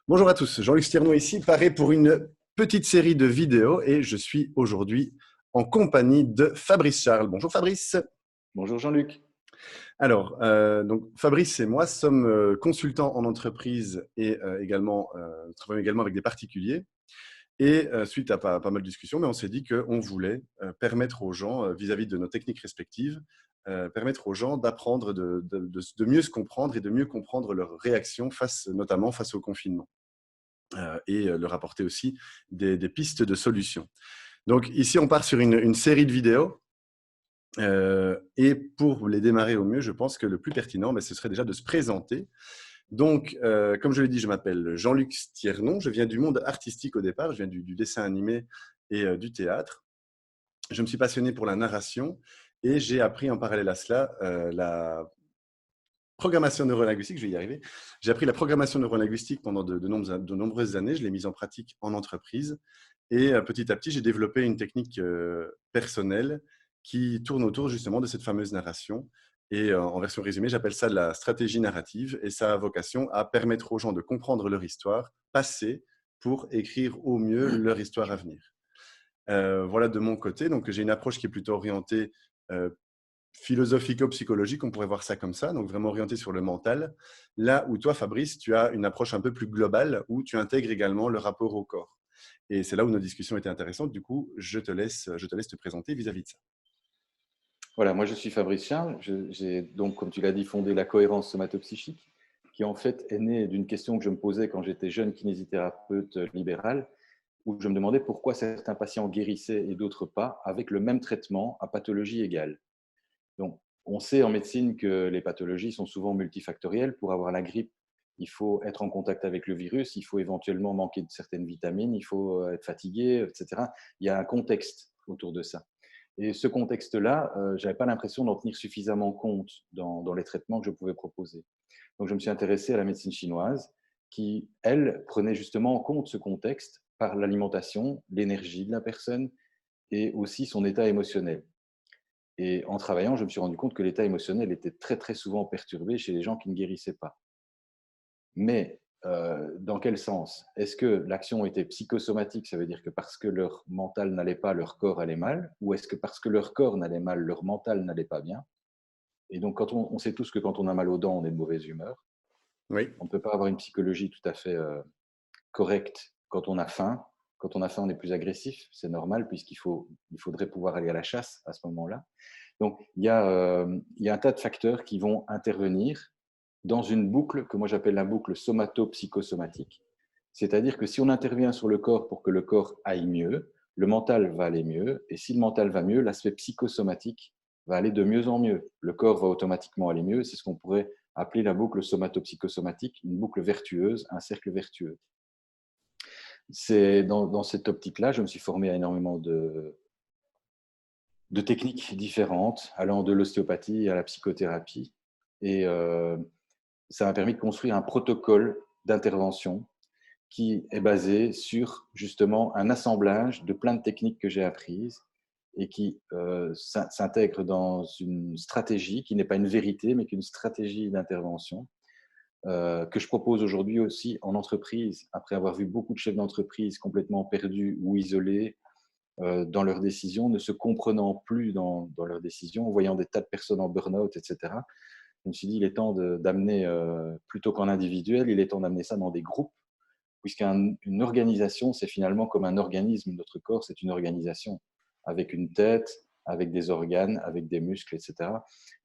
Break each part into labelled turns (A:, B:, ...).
A: Bonjour à tous, Jean-Luc Stierno ici, paré pour une petite série de vidéos et je suis aujourd'hui en compagnie de Fabrice Charles. Bonjour Fabrice.
B: Bonjour Jean-Luc.
A: Donc Fabrice et moi sommes consultants en entreprise et travaillons également avec des particuliers. Et suite à pas mal de discussions, mais on s'est dit qu'on voulait permettre aux gens, vis-à-vis de nos techniques respectives, permettre aux gens d'apprendre, de mieux se comprendre et de mieux comprendre leurs réactions notamment face au confinement. Et leur apporter aussi des pistes de solutions. Donc ici, on part sur une série de vidéos. Et pour les démarrer au mieux, je pense que le plus pertinent, ce serait déjà de se présenter. Donc, comme je l'ai dit, je m'appelle Jean-Luc Stiernon. Je viens du monde artistique au départ. Je viens du dessin animé et du théâtre. Je me suis passionné pour la narration et j'ai appris en parallèle à cela la programmation neurolinguistique, je vais y arriver. J'ai appris la programmation neurolinguistique pendant de nombreuses années. Je l'ai mise en pratique en entreprise. Et petit à petit, j'ai développé une technique personnelle qui tourne autour justement de cette fameuse narration. Et en version résumée, j'appelle ça la stratégie narrative. Et ça a vocation à permettre aux gens de comprendre leur histoire passée pour écrire au mieux leur histoire à venir. Voilà de mon côté. Donc, j'ai une approche qui est plutôt orientée euh, philosophico-psychologique, on pourrait voir ça comme ça, donc vraiment orienté sur le mental. Là où toi, Fabrice, tu as une approche un peu plus globale où tu intègres également le rapport au corps. Et c'est là où nos discussions étaient intéressantes. Du coup, je te laisse te présenter vis-à-vis de ça.
B: Voilà, moi je suis Fabrice Charles. J'ai donc, comme tu l'as dit, fondé la cohérence somatopsychique, qui en fait est née d'une question que je me posais quand j'étais jeune kinésithérapeute libéral, où je me demandais pourquoi certains patients guérissaient et d'autres pas avec le même traitement à pathologie égale. Donc, on sait en médecine que les pathologies sont souvent multifactorielles. Pour avoir la grippe, il faut être en contact avec le virus, il faut éventuellement manquer de certaines vitamines, il faut être fatigué, etc. Il y a un contexte autour de ça. Et ce contexte-là, je n'avais pas l'impression d'en tenir suffisamment compte dans les traitements que je pouvais proposer. Donc, je me suis intéressé à la médecine chinoise qui, elle, prenait justement en compte ce contexte par l'alimentation, l'énergie de la personne et aussi son état émotionnel. Et en travaillant, je me suis rendu compte que l'état émotionnel était très, très souvent perturbé chez les gens qui ne guérissaient pas. Mais dans quel sens? Est-ce que l'action était psychosomatique, ça veut dire que parce que leur mental n'allait pas, leur corps allait mal? Ou est-ce que parce que leur corps n'allait mal, leur mental n'allait pas bien? Et donc, quand on sait tous que quand on a mal aux dents, on est de mauvaise humeur.
A: Oui,
B: On ne peut pas avoir une psychologie tout à fait correcte quand on a faim. Quand on a faim, on est plus agressif, c'est normal, il faudrait pouvoir aller à la chasse à ce moment-là. Donc, il y a un tas de facteurs qui vont intervenir dans une boucle que moi j'appelle la boucle somato-psychosomatique. C'est-à-dire que si on intervient sur le corps pour que le corps aille mieux, le mental va aller mieux. Et si le mental va mieux, l'aspect psychosomatique va aller de mieux en mieux. Le corps va automatiquement aller mieux. C'est ce qu'on pourrait appeler la boucle somato-psychosomatique, une boucle vertueuse, un cercle vertueux. C'est dans cette optique-là, je me suis formé à énormément de techniques différentes, allant de l'ostéopathie à la psychothérapie. Et ça m'a permis de construire un protocole d'intervention qui est basé sur justement un assemblage de plein de techniques que j'ai apprises et qui s'intègre dans une stratégie qui n'est pas une vérité, mais qu'une stratégie d'intervention que je propose aujourd'hui aussi en entreprise, après avoir vu beaucoup de chefs d'entreprise complètement perdus ou isolés dans leurs décisions, ne se comprenant plus dans leurs décisions, voyant des tas de personnes en burn-out, etc. Je me suis dit, il est temps d'amener, plutôt qu'en individuel, il est temps d'amener ça dans des groupes, puisqu'une organisation, c'est finalement comme un organisme. Notre corps, c'est une organisation, avec une tête, avec des organes, avec des muscles, etc.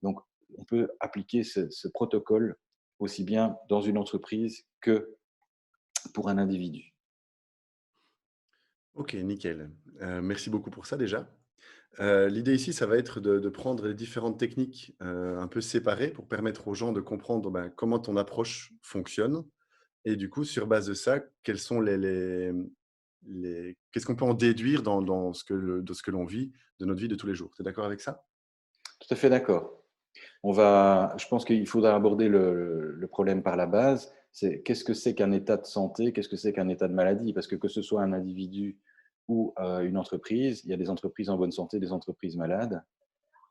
B: Donc, on peut appliquer ce protocole aussi bien dans une entreprise que pour un individu.
A: ok, nickel. Merci beaucoup pour ça déjà. L'idée ici, ça va être de prendre les différentes techniques un peu séparées pour permettre aux gens de comprendre comment ton approche fonctionne. Et du coup, sur base de ça, quels sont qu'est-ce qu'on peut en déduire de ce que l'on vit, de notre vie de tous les jours. Tu es d'accord avec ça?
B: Tout à fait d'accord. Je pense qu'il faudra aborder le problème par la base. C'est qu'est-ce que c'est qu'un état de santé, qu'est-ce que c'est qu'un état de maladie? Parce que ce soit un individu ou une entreprise, il y a des entreprises en bonne santé, des entreprises malades,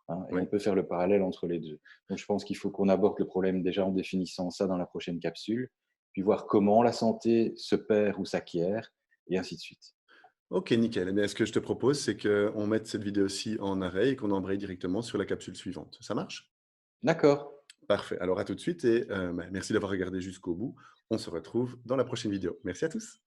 B: hein, et on
A: Oui.
B: peut faire le parallèle entre les deux. Donc, je pense qu'il faut qu'on aborde le problème déjà en définissant ça dans la prochaine capsule. puis voir comment la santé se perd ou s'acquiert, et ainsi de suite.
A: Ok, nickel. Eh bien, ce que je te propose, c'est qu'on mette cette vidéo-ci en arrêt et qu'on embraye directement sur la capsule suivante. Ça marche?
B: D'accord.
A: Parfait. Alors à tout de suite et merci d'avoir regardé jusqu'au bout. On se retrouve dans la prochaine vidéo. Merci à tous.